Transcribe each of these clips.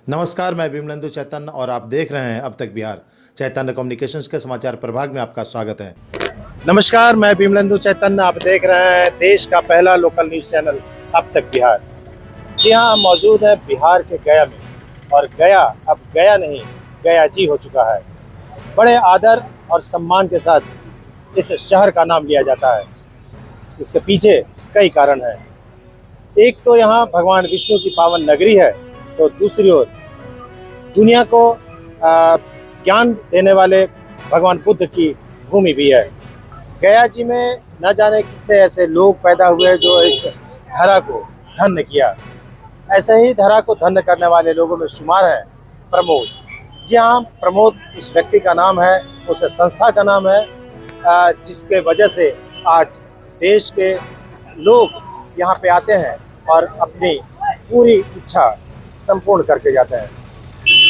नमस्कार, मैं विमलेंदु चैतन्य और आप देख रहे हैं अब तक बिहार। चैतन्य कम्युनिकेशंस के समाचार प्रभाग में आपका स्वागत है। नमस्कार, मैं विमलेंदु चैतन्य। आप देख रहे हैं देश का पहला लोकल न्यूज़ चैनल अब तक बिहार। जी हाँ, हम मौजूद हैं बिहार के गया में। और गया अब गया नहीं, गया जी हो चुका है। बड़े आदर और सम्मान के साथ इस शहर का नाम लिया जाता है। इसके पीछे कई कारण हैं। एक तो यहाँ भगवान विष्णु की पावन नगरी है, तो दूसरी ओर दुनिया को ज्ञान देने वाले भगवान बुद्ध की भूमि भी है। गया जी में न जाने कितने ऐसे लोग पैदा हुए जो इस धरा को धन्य किया। ऐसे ही धरा को धन्य करने वाले लोगों में शुमार है प्रमोद। जी हाँ, प्रमोद उस व्यक्ति का नाम है, उस संस्था का नाम है जिसके वजह से आज देश के लोग यहाँ पे आते हैं और अपनी पूरी इच्छा संपूर्ण करके जाते हैं।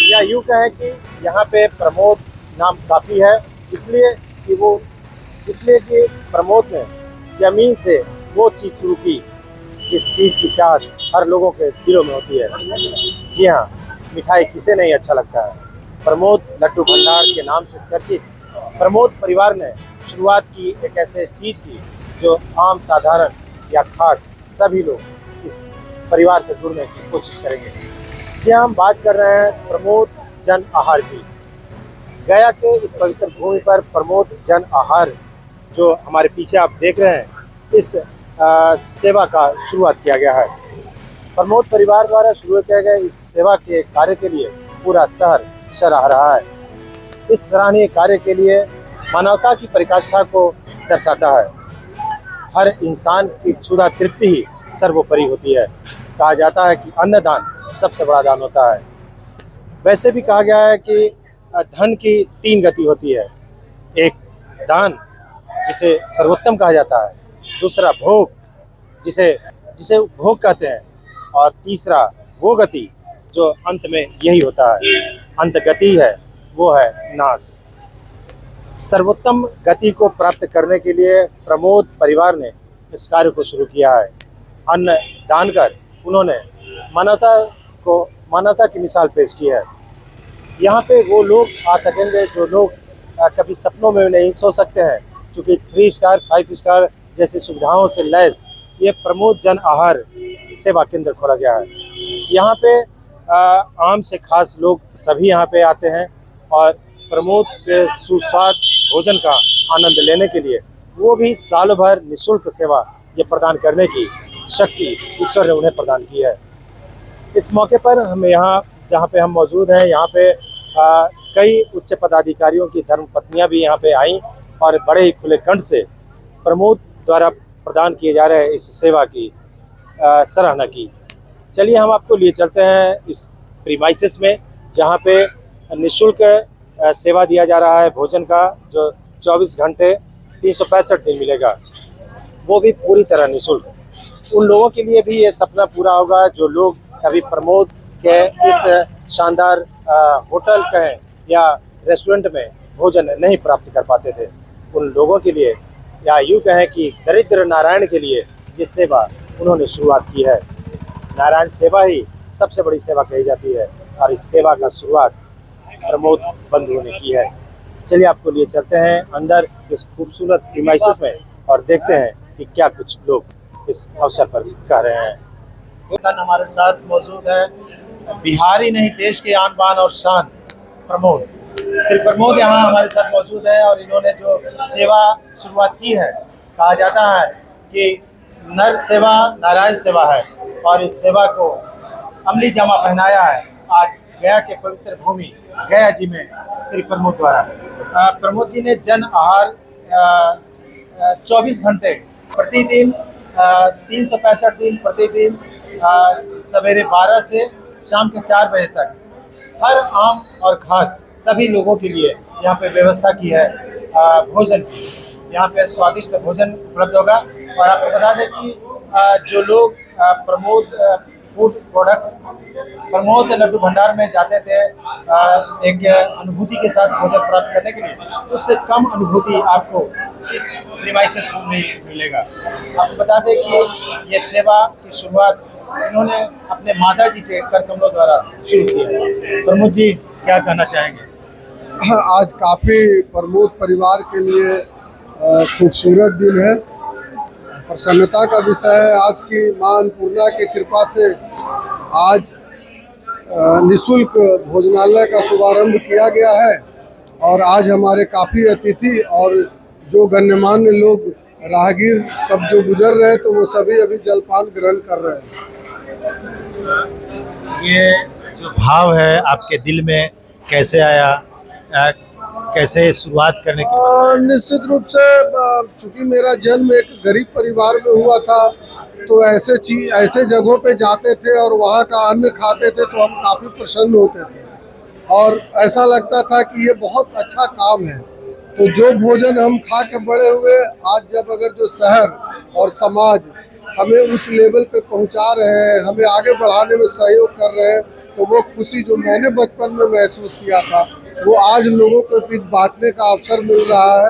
या यूँ कहें कि यहाँ पे प्रमोद नाम काफ़ी है, इसलिए कि प्रमोद ने ज़मीन से वो चीज़ शुरू की जिस चीज़ की चाहत हर लोगों के दिलों में होती है। जी हाँ, मिठाई किसे नहीं अच्छा लगता है। प्रमोद लड्डू भंडार के नाम से चर्चित प्रमोद परिवार ने शुरुआत की एक ऐसे चीज़ की जो आम साधारण या खास सभी लोग इस परिवार से जुड़ने की कोशिश करेंगे। जी हाँ, हम बात कर रहे हैं प्रमोद जन आहार की। गया के इस पवित्र भूमि पर प्रमोद जन आहार जो हमारे पीछे आप देख रहे हैं, इस सेवा का शुरुआत किया गया है। प्रमोद परिवार द्वारा शुरू किए गए इस सेवा के कार्य के लिए पूरा शहर सराह रहा है। इस सराहनीय कार्य के लिए मानवता की परिकाष्ठा को दर्शाता है। हर इंसान की क्षुधा तृप्ति ही सर्वोपरि होती है। कहा जाता है कि अन्नदान सबसे बड़ा दान होता है। वैसे भी कहा गया है कि धन की 3 गति होती है। एक दान जिसे सर्वोत्तम कहा जाता है, दूसरा भोग जिसे जिसे उपभोग कहते हैं, और तीसरा वो गति जो अंत में यही होता है, अंत गति है, वो है नाश। सर्वोत्तम गति को प्राप्त करने के लिए प्रमोद परिवार ने इस कार्य को शुरू किया है। अन्न दान कर उन्होंने मानवता की मिसाल पेश की है। यहाँ पे वो लोग आ सकेंगे जो लोग कभी सपनों में नहीं सोच सकते हैं, क्योंकि 3 स्टार 5 स्टार जैसी सुविधाओं से लैस ये प्रमोद जन आहार सेवा केंद्र खोला गया है। यहाँ पे आम से खास लोग सभी यहाँ पे आते हैं और प्रमोद के सुस्वाद भोजन का आनंद लेने के लिए वो भी साल भर निःशुल्क सेवा ये प्रदान करने की शक्ति ईश्वर ने उन्हें प्रदान की है। इस मौके पर हम यहाँ जहाँ पे हम मौजूद हैं, यहाँ पे कई उच्च पदाधिकारियों की धर्मपत्नियाँ भी यहाँ पे आईं और बड़े ही खुले कंठ से प्रमोद द्वारा प्रदान किए जा रहे इस सेवा की सराहना की। चलिए हम आपको लिए चलते हैं इस प्रीमाइसेस में, जहाँ पे निःशुल्क सेवा दिया जा रहा है भोजन का, जो 24 घंटे 365 दिन मिलेगा, वो भी पूरी तरह निःशुल्क। उन लोगों के लिए भी ये सपना पूरा होगा जो लोग कभी प्रमोद के इस शानदार होटल कहें या रेस्टोरेंट में भोजन नहीं प्राप्त कर पाते थे। उन लोगों के लिए, या यूँ कहें कि दरिद्र नारायण के लिए, ये सेवा उन्होंने शुरुआत की है। नारायण सेवा ही सबसे बड़ी सेवा कही जाती है और इस सेवा का शुरुआत प्रमोद बंधुओं ने की है। चलिए आपको लिए चलते हैं अंदर इस खूबसूरत प्रीमाइसेस में और देखते हैं कि क्या कुछ लोग इस अवसर पर कह रहे हैं। हमारे साथ मौजूद है बिहार ही नहीं देश के आन बान और शान प्रमोद। श्री प्रमोद यहाँ हमारे साथ मौजूद है और इन्होंने जो सेवा शुरुआत की है, कहा जाता है कि नर सेवा नारायण सेवा है, और इस सेवा को अमली जामा पहनाया है आज गया के पवित्र भूमि गया जी में श्री प्रमोद द्वारा। प्रमोद जी ने जन आहार 24 घंटे प्रतिदिन 365 दिन प्रतिदिन सवेरे 12 से शाम के 4 बजे तक हर आम और खास सभी लोगों के लिए यहाँ पे व्यवस्था की है भोजन की। यहाँ पे स्वादिष्ट भोजन उपलब्ध होगा। और आपको बता दें कि जो लोग प्रमोद फूड प्रोडक्ट्स प्रमोद लड्डू भंडार में जाते थे एक अनुभूति के साथ भोजन प्राप्त करने के लिए, उससे कम अनुभूति आपको इस प्रीमाइसेस में मिलेगा। आपको बता दें कि ये सेवा की शुरुआत इन्होंने अपने माता जी के कर कमलों द्वारा शुरू किया है। प्रमोद जी क्या कहना चाहेंगे? आज काफ़ी प्रमोद परिवार के लिए खूबसूरत दिन है, प्रसन्नता का विषय है। आज की मां अन्नपूर्णा की कृपा से आज निःशुल्क भोजनालय का शुभारंभ किया गया है और आज हमारे काफ़ी अतिथि और जो गण्यमान्य लोग राहगीर सब जो गुजर रहे हैं तो वो सभी अभी जलपान ग्रहण कर रहे हैं। ये जो भाव है आपके दिल में कैसे आया, कैसे शुरुआत करने की? निश्चित रूप से चूंकि मेरा जन्म एक गरीब परिवार में हुआ था तो ऐसे जगहों पे जाते थे और वहाँ का अन्न खाते थे तो हम काफ़ी प्रसन्न होते थे और ऐसा लगता था कि ये बहुत अच्छा काम है। तो जो भोजन हम खा के बड़े हुए, आज जब अगर जो शहर और समाज हमें उस लेवल पे पहुंचा रहे हैं, हमें आगे बढ़ाने में सहयोग कर रहे हैं, तो वो खुशी जो मैंने बचपन में महसूस किया था वो आज लोगों के बीच बांटने का अवसर मिल रहा है।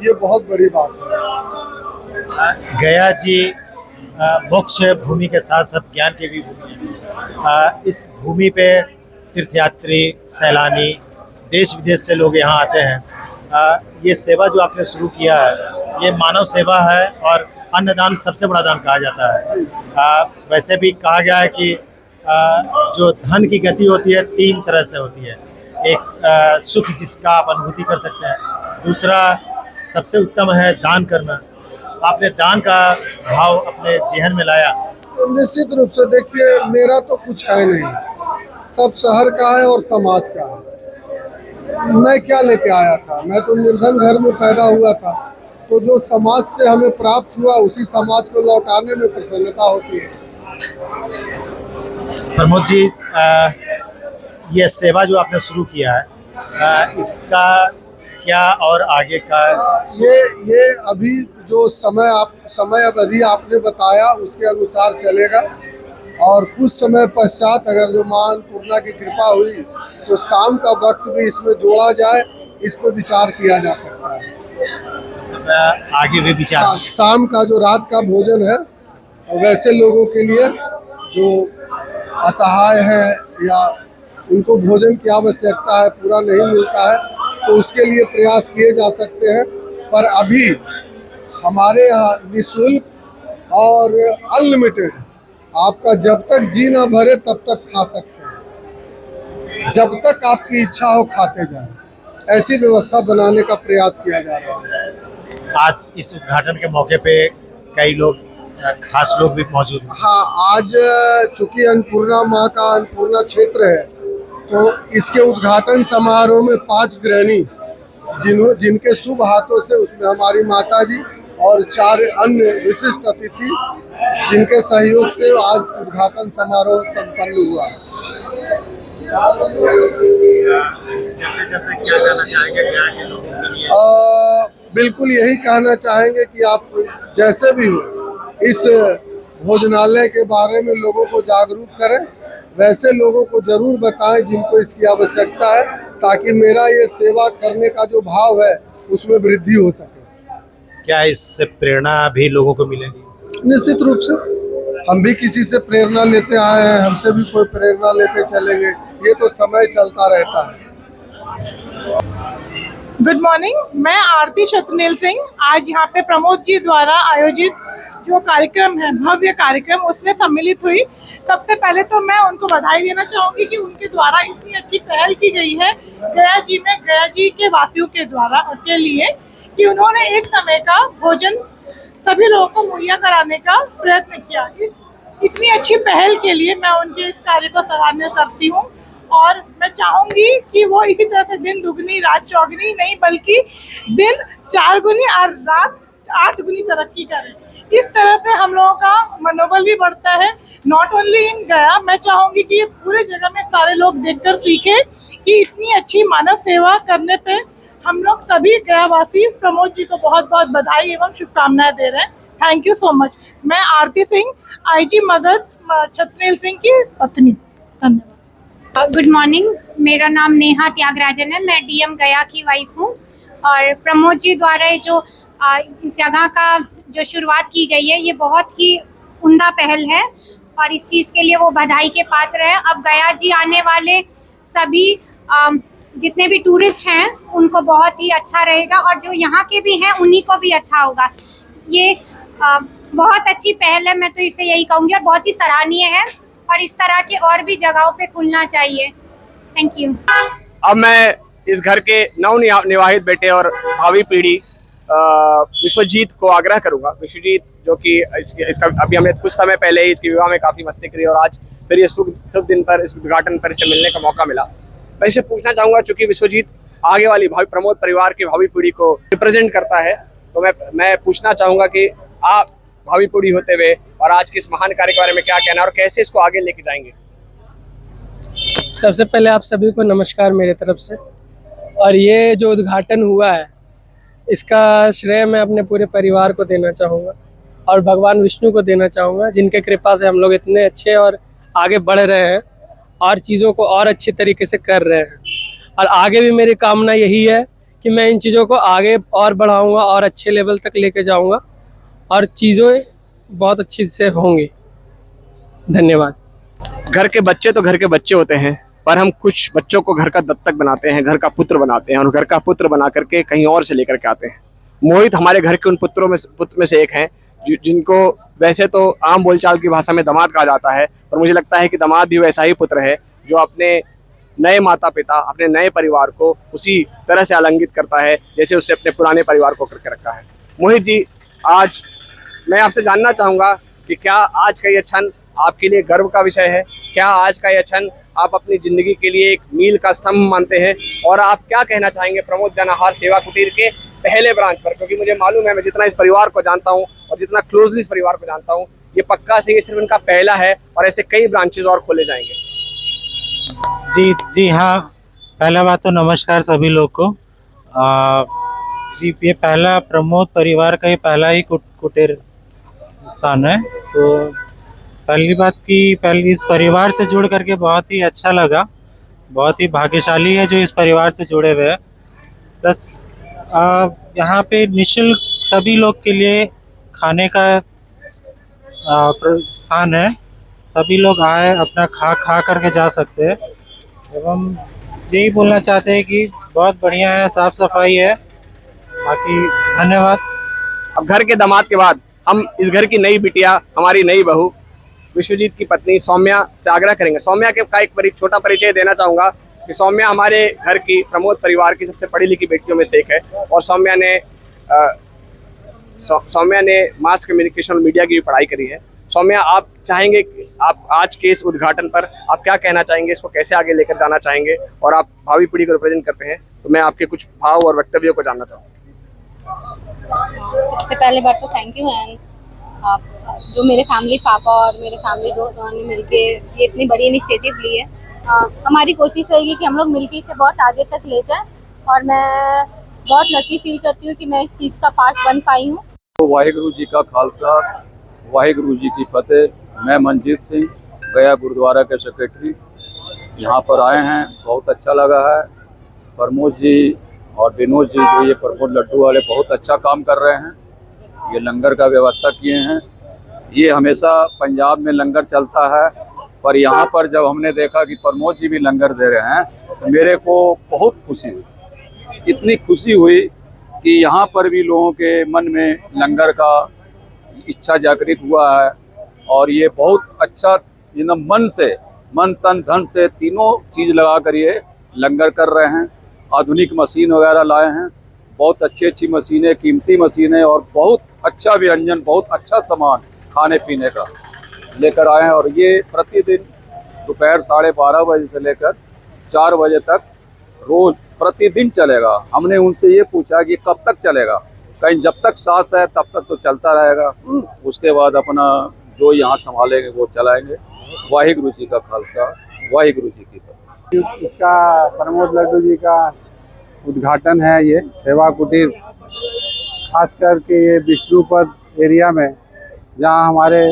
ये बहुत बड़ी बात है। गया जी मोक्ष भूमि के साथ साथ ज्ञान की भी भूमि है। इस भूमि पे तीर्थयात्री, सैलानी, देश विदेश से लोग यहाँ आते हैं। ये सेवा जो आपने शुरू किया है ये मानव सेवा है और अन्नदान सबसे बड़ा दान कहा जाता है। वैसे भी कहा गया है कि जो धन की गति होती है 3 तरह से होती है। एक सुख जिसका आप अनुभूति कर सकते हैं, दूसरा सबसे उत्तम है दान करना। आपने दान का भाव अपने जेहन में लाया। तो निश्चित रूप से देखिए, मेरा तो कुछ है नहीं, सब शहर का है और समाज का है। मैं क्या लेके आया था? मैं तो निर्धन घर में पैदा हुआ था, तो जो समाज से हमें प्राप्त हुआ उसी समाज को लौटाने में प्रसन्नता होती है। प्रमोद जी, ये सेवा जो आपने शुरू किया है इसका क्या और आगे का? ये अभी जो समय अवधि आपने बताया उसके अनुसार चलेगा और कुछ समय पश्चात अगर जो मां अन्नपूर्णा की कृपा हुई तो शाम का वक्त भी इसमें जोड़ा जाए, इस पर विचार किया जा सकता है। आगे भी विचार। शाम का जो रात का भोजन है वैसे लोगों के लिए जो असहाय है या उनको भोजन की आवश्यकता है, पूरा नहीं मिलता है, तो उसके लिए प्रयास किए जा सकते हैं। पर अभी हमारे यहाँ निःशुल्क और अनलिमिटेड, आपका जब तक जी ना भरे तब तक खा सकते हैं, जब तक आपकी इच्छा हो खाते जाएं, ऐसी व्यवस्था बनाने का प्रयास किया जा रहा है। आज इस उद्घाटन के मौके पे कई लोग, खास लोग भी मौजूद हैं। हाँ, आज चूंकि अन्नपूर्णा माँ का अन्नपूर्णा क्षेत्र है तो इसके उद्घाटन समारोह में 5 गृहिणी जिनके शुभ हाथों से उसमें हमारी माता जी और 4 अन्य विशिष्ट अतिथि जिनके सहयोग से आज उद्घाटन समारोह संपन्न हुआ। क्या कहना चाहेंगे गया के लोगों के लिए? बिल्कुल यही कहना चाहेंगे कि आप जैसे भी हो इस भोजनालय के बारे में लोगों को जागरूक करें, वैसे लोगों को जरूर बताएं जिनको इसकी आवश्यकता है, ताकि मेरा ये सेवा करने का जो भाव है उसमें वृद्धि हो सके। क्या इससे प्रेरणा भी लोगों को मिलेगी? निश्चित रूप से हम भी किसी से प्रेरणा लेते आए हैं, हमसे भी कोई प्रेरणा लेते चलेंगे, ये तो समय चलता रहता है। गुड मॉर्निंग, मैं आरती छतनील सिंह। आज यहाँ पे प्रमोद जी द्वारा आयोजित जो कार्यक्रम है, भव्य कार्यक्रम, उसमें सम्मिलित हुई। सबसे पहले तो मैं उनको बधाई देना चाहूँगी कि उनके द्वारा इतनी अच्छी पहल की गई है गया जी में, गया जी के वासियों के लिए कि उन्होंने एक समय का भोजन सभी लोगों को मुहैया कराने का प्रयत्न किया। इतनी अच्छी पहल के लिए मैं उनके इस कार्य को सराहनीय करती हूँ और मैं चाहूँगी कि वो इसी तरह से दिन दुगनी रात चौगुनी नहीं, बल्कि दिन 4 गुनी और रात 8 गुनी तरक्की करें। इस तरह से हम लोगों का मनोबल भी बढ़ता है। नॉट ओनली इन गया, मैं चाहूँगी कि ये पूरे जगह में सारे लोग देखकर सीखें कि इतनी अच्छी मानव सेवा करने पे हम लोग सभी गयावासी प्रमोद जी को बहुत बहुत बधाई एवं शुभकामनाएं दे रहे हैं। Thank you so much. मैं आरती सिंह, आईजी मगध छतनील सिंह की पत्नी। धन्यवाद। गुड मॉर्निंग, मेरा नाम नेहा त्यागराजन है, मैं डीएम गया की वाइफ हूँ। और प्रमोद जी द्वारा जो इस जगह का जो शुरुआत की गई है ये बहुत ही उम्दा पहल है और इस चीज़ के लिए वो बधाई के पात्र हैं। अब गया जी आने वाले सभी जितने भी टूरिस्ट हैं उनको बहुत ही अच्छा रहेगा, और जो यहाँ के भी हैं उन्हीं को भी अच्छा होगा। ये बहुत अच्छी पहल है, मैं तो इसे यही कहूँगी, और बहुत ही सराहनीय है, और इस तरह के और भी जगहों पे खुलना चाहिए। Thank you. अब मैं इस घर के नव निवाहित बेटे और भावी पीढ़ी विश्वजीत को आग्रह करूंगा। विश्वजीत जो कि इसका अभी हमने कुछ समय पहले ही इसके विवाह में काफ़ी मस्ती करी, और आज फिर ये शुभ दिन पर इस उद्घाटन पर इसे मिलने का मौका मिला। मैं इसे पूछना चाहूँगा, चूँकि विश्वजीत आगे वाली प्रमोद परिवार की भावी पीढ़ी को रिप्रेजेंट करता है, तो मैं पूछना चाहूँगा कि आप भावी पीढ़ी होते हुए और आज के इस महान कार्य के बारे में क्या कहना है और कैसे इसको आगे लेके जाएंगे। सबसे पहले आप सभी को नमस्कार मेरे तरफ से। और ये जो उद्घाटन हुआ है इसका श्रेय मैं अपने पूरे परिवार को देना चाहूँगा और भगवान विष्णु को देना चाहूँगा, जिनके कृपा से हम लोग इतने अच्छे और आगे बढ़ रहे हैं और चीज़ों को और अच्छी तरीके से कर रहे हैं। और आगे भी मेरी कामना यही है कि मैं इन चीज़ों को आगे और बढ़ाऊँगा और अच्छे लेवल तक लेके जाऊँगा और चीज़ें बहुत अच्छी से होंगी। धन्यवाद। घर के बच्चे तो घर के बच्चे होते हैं, पर हम कुछ बच्चों को घर का दत्तक बनाते हैं, घर का पुत्र बनाते हैं, और घर का पुत्र बना करके कहीं और से लेकर के आते हैं। मोहित हमारे घर के उन पुत्र में से एक हैं जिनको वैसे तो आम बोलचाल की भाषा में दामाद कहा जाता है, पर मुझे लगता है कि दामाद भी वैसा ही पुत्र है जो अपने नए माता पिता, अपने नए परिवार को उसी तरह से आलिंगित करता है जैसे उसने अपने पुराने परिवार को करके रखा है। मोहित जी, आज मैं आपसे जानना चाहूँगा कि क्या आज का ये क्षण आपके लिए गर्व का विषय है? क्या आज का यह क्षण आप अपनी जिंदगी के लिए एक मील का स्तंभ मानते हैं? और आप क्या कहना चाहेंगे प्रमोद जन आहार सेवा कुटीर के पहले ब्रांच पर? क्योंकि मुझे मालूम है, मैं जितना इस परिवार को जानता हूं और जितना क्लोजली इस परिवार को जानता हूं, ये पक्का से ये सिर्फ इनका पहला है और ऐसे कई ब्रांचेज और खोले जाएंगे। जी हाँ, पहला बात तो नमस्कार सभी लोग को। जी, ये पहला प्रमोद परिवार का ये पहला ही कुटीर स्थान है। तो पहली बात की पहली इस परिवार से जुड़ करके बहुत ही अच्छा लगा, बहुत ही भाग्यशाली है जो इस परिवार से जुड़े हुए हैं। प्लस यहाँ पे निःशुल्क सभी लोग के लिए खाने का स्थान है, सभी लोग आए अपना खा करके जा सकते हैं। एवं यही बोलना चाहते हैं कि बहुत बढ़िया है, साफ सफाई है। बाकी धन्यवाद। अब घर के दामाद के बाद हम इस घर की नई बिटिया, हमारी नई बहू विश्वजीत की पत्नी सौम्या से आग्रह करेंगे। सौम्या के का एक छोटा परिचय देना चाहूँगा कि सौम्या हमारे घर की प्रमोद परिवार की सबसे पढ़ी लिखी बेटियों में से एक है, और सौम्या ने मास कम्युनिकेशन और मीडिया की भी पढ़ाई करी है। सौम्या, आप चाहेंगे कि आप आज के इस उद्घाटन पर आप क्या कहना चाहेंगे, इसको कैसे आगे लेकर जाना चाहेंगे, और आप भावी पीढ़ी को रिप्रेजेंट करते हैं, तो मैं आपके कुछ भाव और वक्तव्यों को जानना चाहूँगा। सबसे पहले बात तो थैंक यू, एंड आप जो मेरे फैमिली पापा और मेरे फैमिली दोनों ने मिलके ये इतनी बड़ी इनिशिएटिव ली है। हमारी कोशिश रहेगी कि हम लोग मिलके इसे बहुत आगे तक ले जाएं, और मैं बहुत लकी फील करती हूँ कि मैं इस चीज़ का पार्ट बन पाई हूँ। तो वाहिगुरु जी का खालसा, वाहिगुरु जी की फतेह। मैं मनजीत सिंह, गया गुरुद्वारा के सेक्रेटरी, यहाँ पर आए हैं। बहुत अच्छा लगा है। प्रमोद जी और विनोद जी जो ये प्रमोद लड्डू वाले बहुत अच्छा काम कर रहे हैं। ये लंगर का व्यवस्था किए हैं। ये हमेशा पंजाब में लंगर चलता है, पर यहाँ पर जब हमने देखा कि प्रमोद जी भी लंगर दे रहे हैं तो मेरे को बहुत खुशी हुई। इतनी खुशी हुई कि यहाँ पर भी लोगों के मन में लंगर का इच्छा जागृत हुआ है, और ये बहुत अच्छा एकदम मन तन धन से तीनों चीज़ लगा कर ये लंगर कर रहे हैं। आधुनिक मशीन वगैरह लाए हैं, बहुत अच्छी मशीनें, कीमती मशीनें, और बहुत अच्छा व्यंजन, बहुत अच्छा सामान खाने पीने का लेकर आए हैं। और ये प्रतिदिन दोपहर 12:30 बजे से लेकर 4 बजे तक रोज प्रतिदिन चलेगा। हमने उनसे ये पूछा कि कब तक चलेगा, कहीं जब तक सांस है तब तक तो चलता रहेगा, उसके बाद अपना जो यहाँ संभालेंगे वो चलाएंगे। वाहिगुरु जी का खालसा, वाहिगुरु जी की फतेह। इसका प्रमोद लड्डू जी का उद्घाटन है, ये सेवा कुटीर, खास करके ये विष्णुपद एरिया में, जहाँ हमारे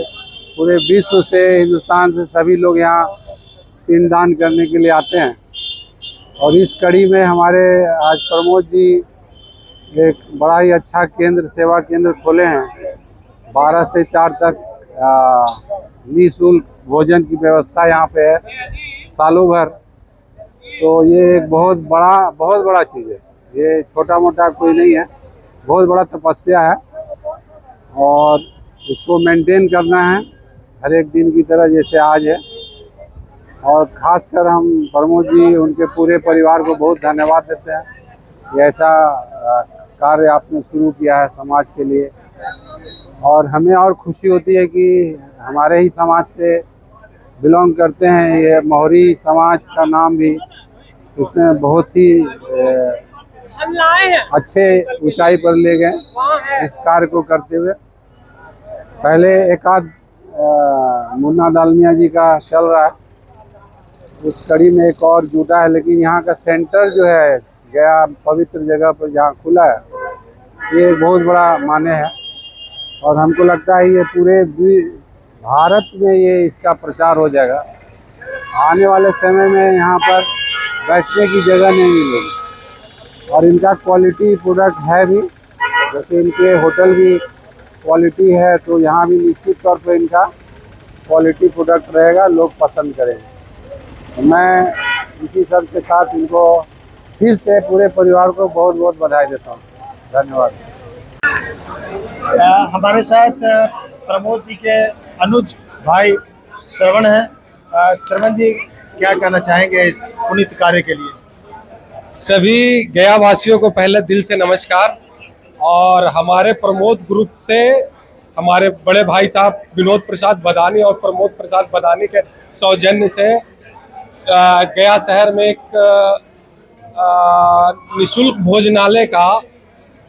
पूरे विश्व से, हिंदुस्तान से सभी लोग यहाँ पिंडदान करने के लिए आते हैं। और इस कड़ी में हमारे आज प्रमोद जी एक बड़ा ही अच्छा केंद्र, सेवा केंद्र खोले हैं। 12 से 4 तक निःशुल्क भोजन की व्यवस्था यहाँ पे है सालों भर। तो ये एक बहुत बड़ा चीज़ है, ये छोटा मोटा कोई नहीं है, बहुत बड़ा तपस्या है और इसको मेंटेन करना है हर एक दिन की तरह जैसे आज है। और ख़ासकर हम प्रमोद जी उनके पूरे परिवार को बहुत धन्यवाद देते हैं कि ऐसा कार्य आपने शुरू किया है समाज के लिए। और हमें और खुशी होती है कि हमारे ही समाज से बिलोंग करते हैं, ये मोहरी समाज का नाम भी उसमें बहुत ही अच्छे ऊंचाई पर ले गए इस कार्य को करते हुए। पहले एक आध मुन्ना डालमिया जी का चल रहा है, उस कड़ी में एक और जुटा है, लेकिन यहाँ का सेंटर जो है गया पवित्र जगह पर जहाँ खुला है, ये एक बहुत बड़ा माने है। और हमको लगता है ये पूरे भारत में ये इसका प्रचार हो जाएगा। आने वाले समय में यहाँ पर बैठने की जगह नहीं मिलेगी और इनका क्वालिटी प्रोडक्ट है भी, जैसे इनके होटल भी क्वालिटी है, तो यहाँ भी निश्चित तौर पर इनका क्वालिटी प्रोडक्ट रहेगा, लोग पसंद करेंगे। तो मैं इसी सब के साथ इनको फिर से पूरे परिवार को बहुत बहुत बधाई देता हूँ। धन्यवाद। हमारे साथ प्रमोद जी के अनुज भाई श्रवण हैं। श्रवण जी, क्या कहना चाहेंगे इस पुनीत कार्य के लिए? सभी गया वासियों को पहले दिल से नमस्कार। और हमारे प्रमोद ग्रुप से हमारे बड़े भाई साहब विनोद प्रसाद बदानी और प्रमोद प्रसाद बदानी के सौजन्य से गया शहर में एक निःशुल्क भोजनालय का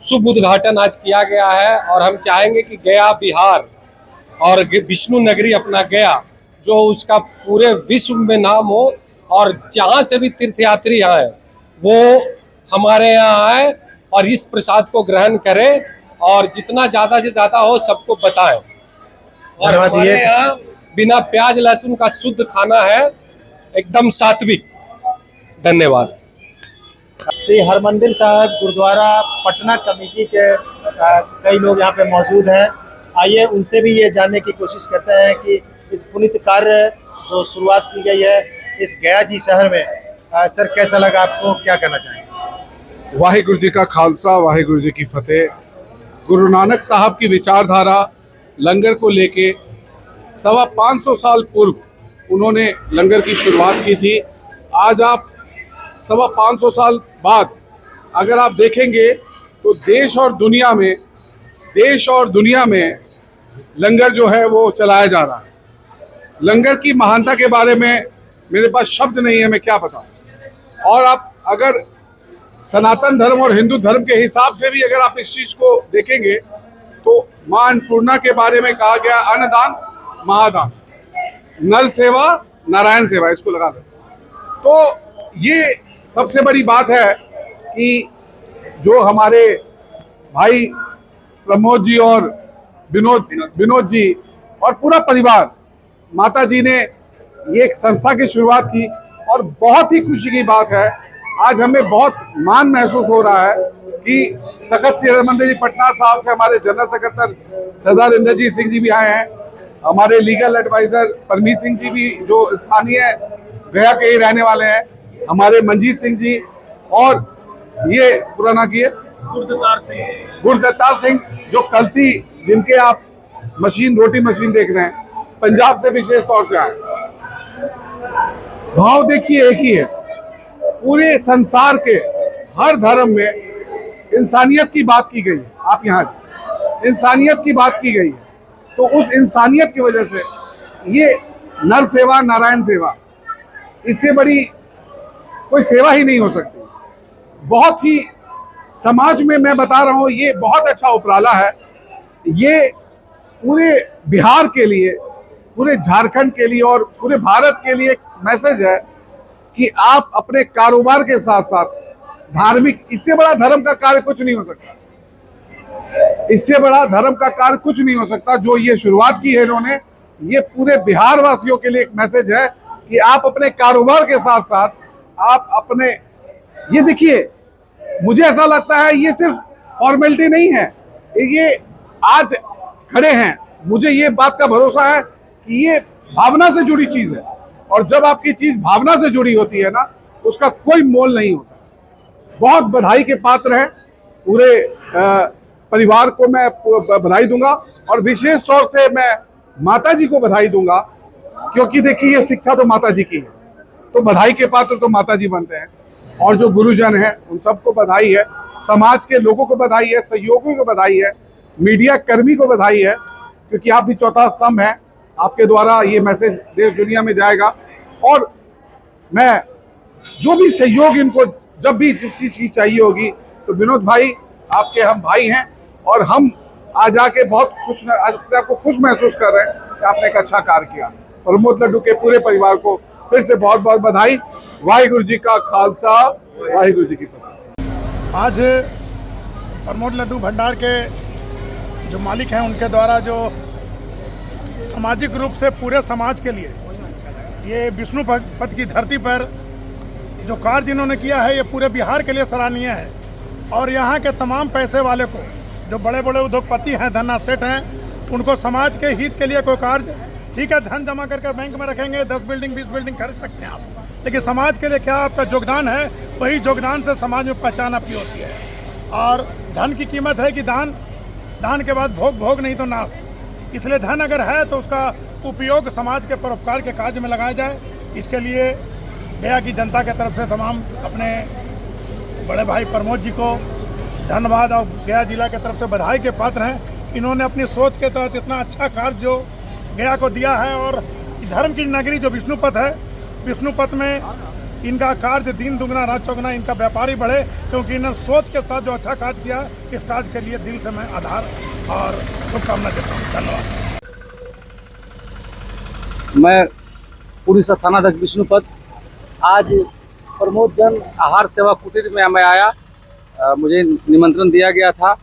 शुभ उद्घाटन आज किया गया है। और हम चाहेंगे कि गया बिहार और विष्णु नगरी अपना गया, जो उसका पूरे विश्व में नाम हो, और जहाँ से भी तीर्थयात्री आए वो हमारे यहाँ आए और इस प्रसाद को ग्रहण करें और जितना ज़्यादा से ज़्यादा हो सबको बताएं। और हमारे यहाँ बिना प्याज लहसुन का शुद्ध खाना है, एकदम सात्विक। धन्यवाद। श्री हरमंदिर साहब गुरुद्वारा पटना कमेटी के कई लोग यहाँ पे मौजूद हैं। आइए उनसे भी ये जानने की कोशिश करते हैं कि इस पुनीत कार्य जो शुरुआत की गई है इस गया जी शहर में, सर कैसा लगा आपको, क्या कहना चाहेंगे? वाहिगुरु जी का खालसा, वाहिगुरु जी की फतेह। गुरु नानक साहब की विचारधारा लंगर को लेके 525 साल पूर्व उन्होंने लंगर की शुरुआत की थी। आज आप 525 साल बाद अगर आप देखेंगे तो देश और दुनिया में लंगर जो है वो चलाया जा रहा है। लंगर की महानता के बारे में मेरे पास शब्द नहीं है, मैं क्या बताऊं। और आप अगर सनातन धर्म और हिंदू धर्म के हिसाब से भी अगर आप इस चीज़ को देखेंगे तो मां अन्नपूर्णा के बारे में कहा गया अन्नदान महादान, नर सेवा नारायण सेवा, इसको लगा दो। तो ये सबसे बड़ी बात है कि जो हमारे भाई प्रमोद जी और विनोद जी और पूरा परिवार, माता जी ने ये एक संस्था की शुरुआत की और बहुत ही खुशी की बात है, आज हमें बहुत मान महसूस हो रहा है कि तखत श्री हरमंदिर जी पटना साहब से हमारे जनरल सेक्रेटरी सरदार इंद्रजीत सिंह जी भी आए हैं, हमारे लीगल एडवाइजर परमीत सिंह जी भी जो स्थानीय गया के ही रहने वाले हैं, हमारे मंजीत सिंह जी, और ये पुराना किए गुरदत्तार सिंह जो कलसी, जिनके आप रोटी मशीन देख रहे हैं, पंजाब से विशेष तौर से आए। भाव देखिए एक ही है, पूरे संसार के हर धर्म में इंसानियत की बात की गई है। आप यहाँ इंसानियत की बात की गई है, तो उस इंसानियत की वजह से ये नर सेवा नारायण सेवा, इससे बड़ी कोई सेवा ही नहीं हो सकती। बहुत ही समाज में मैं बता रहा हूँ, ये बहुत अच्छा उपराला है। ये पूरे बिहार के लिए, पूरे झारखंड के लिए और पूरे भारत के लिए एक मैसेज है कि आप अपने कारोबार के साथ साथ धार्मिक, इससे बड़ा धर्म का कार्य कुछ नहीं हो सकता, इससे बड़ा धर्म का कार्य कुछ नहीं हो सकता। जो ये शुरुआत की है इन्होंने, ये पूरे बिहार वासियों के लिए एक मैसेज है कि आप अपने कारोबार के साथ साथ आप अपने, ये देखिए, मुझे ऐसा लगता है ये सिर्फ फॉर्मेलिटी नहीं है, ये आज खड़े हैं, मुझे ये बात का भरोसा है कि ये भावना से जुड़ी चीज है, और जब आपकी चीज भावना से जुड़ी होती है ना, उसका कोई मोल नहीं होता। बहुत बधाई के पात्र हैं, पूरे परिवार को मैं बधाई दूंगा, और विशेष तौर से मैं माता जी को बधाई दूंगा, क्योंकि देखिए ये शिक्षा तो माता जी की है, तो बधाई के पात्र तो माता जी बनते हैं। और जो गुरुजन हैं उन सबको बधाई है, समाज के लोगों को बधाई है, सहयोगियों को बधाई है, मीडिया कर्मी को बधाई है, क्योंकि आप भी चौथा स्तंभ हैं, आपके द्वारा ये मैसेज देश दुनिया में जाएगा। और मैं जो भी सहयोग इनको जब भी जिस चीज़ की चाहिए होगी, तो विनोद भाई आपके हम भाई हैं, और हम आज आके बहुत खुश, अपने आप को खुश महसूस कर रहे हैं कि आपने एक अच्छा कार्य किया। प्रमोद लड्डू के पूरे परिवार को फिर से बहुत बहुत बधाई। वाहिगुरु जी का खालसा, वाहिगुरु जी की फतेह। आज प्रमोद लड्डू भंडार के जो मालिक हैं उनके द्वारा जो सामाजिक रूप से पूरे समाज के लिए ये विष्णु पद की धरती पर जो कार्य जिन्होंने किया है, ये पूरे बिहार के लिए सराहनीय है। और यहाँ के तमाम पैसे वाले को, जो बड़े बड़े उद्योगपति हैं, धन्ना सेठ हैं, उनको समाज के हित के लिए कोई कार्य, ठीक है धन जमा करके बैंक में रखेंगे, 10 बिल्डिंग 20 बिल्डिंग खरीद सकते हैं आप, लेकिन समाज के लिए क्या आपका योगदान है, वही योगदान से समाज में पहचान आपकी होती है। और धन की कीमत है कि दान के बाद भोग नहीं तो नाश। इसलिए धन अगर है तो उसका उपयोग समाज के परोपकार के कार्य में लगाया जाए। इसके लिए गया की जनता के तरफ से तमाम अपने बड़े भाई प्रमोद जी को धन्यवाद, और गया जिला के तरफ से बधाई के पात्र हैं। इन्होंने अपनी सोच के तहत इतना अच्छा कार्य जो गया को दिया है, और धर्म की नगरी जो विष्णुपद है, विष्णुपद में इनका कार्य दिन दुगना रात चौगुना इनका व्यापार ही बढ़े, क्योंकि इन्होंने सोच के साथ जो अच्छा कार्य किया, इस कार्य के लिए दिल से मैं आभार और शुभकामना देता हूँ। धन्यवाद। मैं उड़ीसा थाना अध्यक्ष विष्णुपद, आज प्रमोद जन आहार सेवा कुटीर में मैं आया। मुझे निमंत्रण दिया गया था।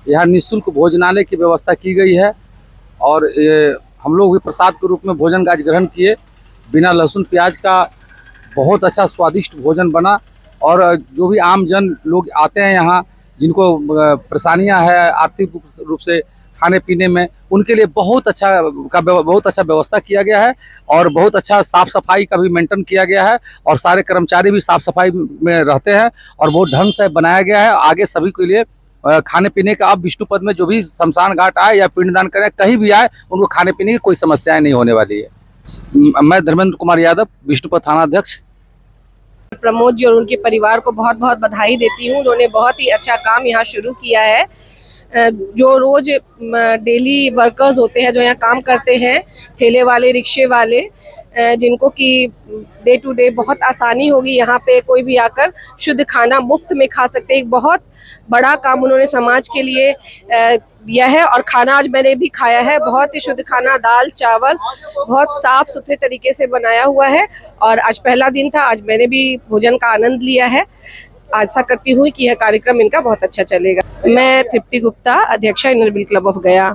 यहाँ निःशुल्क भोजनालय की व्यवस्था की गई है, और हम लोग भी प्रसाद के रूप में भोजन का आज ग्रहण किए। बिना लहसुन प्याज का बहुत अच्छा स्वादिष्ट भोजन बना, और जो भी आम जन लोग आते हैं यहाँ, जिनको परेशानियाँ है आर्थिक रूप से खाने पीने में, उनके लिए बहुत अच्छा व्यवस्था किया गया है, और बहुत अच्छा साफ़ सफाई का भी मेंटेन किया गया है, और सारे कर्मचारी भी साफ़ सफाई में रहते हैं, और बहुत ढंग से बनाया गया है। आगे सभी के लिए खाने पीने का, अब विष्णुपद में जो भी शमशान घाट आए या पिंडदान करें, कहीं भी आए, उनको खाने पीने की कोई समस्याएं नहीं होने वाली है। मैं धर्मेंद्र कुमार यादव, विष्णुपद थाना अध्यक्ष। प्रमोद जी और उनके परिवार को बहुत बहुत बधाई देती हूँ। उन्होंने बहुत ही अच्छा काम यहाँ शुरू किया है। जो रोज डेली वर्कर्स होते हैं, जो यहाँ काम करते हैं, ठेले वाले, रिक्शे वाले, जिनको कि डे टू डे बहुत आसानी होगी, यहाँ पे कोई भी आकर शुद्ध खाना मुफ्त में खा सकते हैं। एक बहुत बड़ा काम उन्होंने समाज के लिए दिया है, और खाना आज मैंने भी खाया है, बहुत ही शुद्ध खाना, दाल चावल बहुत साफ सुथरे तरीके से बनाया हुआ है। और आज पहला दिन था, आज मैंने भी भोजन का आनंद लिया है। आशा करती हूँ कि यह कार्यक्रम इनका बहुत अच्छा चलेगा। मैं तृप्ति गुप्ता, अध्यक्षा इनर व्हील क्लब ऑफ गया।